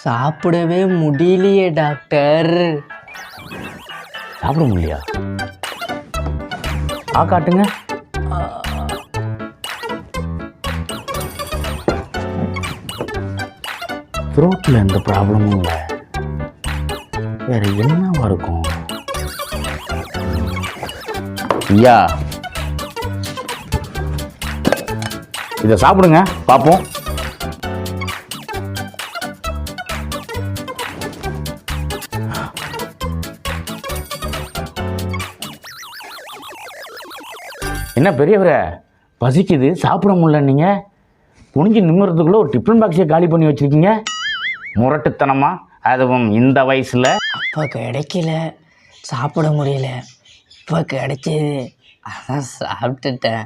சாப்பிடவே முடியலையே டாக்டர். சாப்பிட முடியலையா? காட்டுங்க. த்ரோட்டில் எந்த ப்ராப்ளமும் இல்லை. வேற என்னவா இருக்கும்? ஐயா, இதை சாப்பிடுங்க பார்ப்போம். என்ன பெரியவரே, பசிக்குது சாப்பிட முடியல, நீங்கள் குனிஞ்சு நிம்மறதுக்குள்ளே ஒரு டிஃபன் பாக்ஸை காலி பண்ணி வச்சுருக்கீங்க. முரட்டுத்தனமா, அதுவும் இந்த வயசில். அப்போ கிடைக்கல, சாப்பிட முடியல. இப்போ கிடைச்சிது, அதான் சாப்பிட்டுட்டேன்.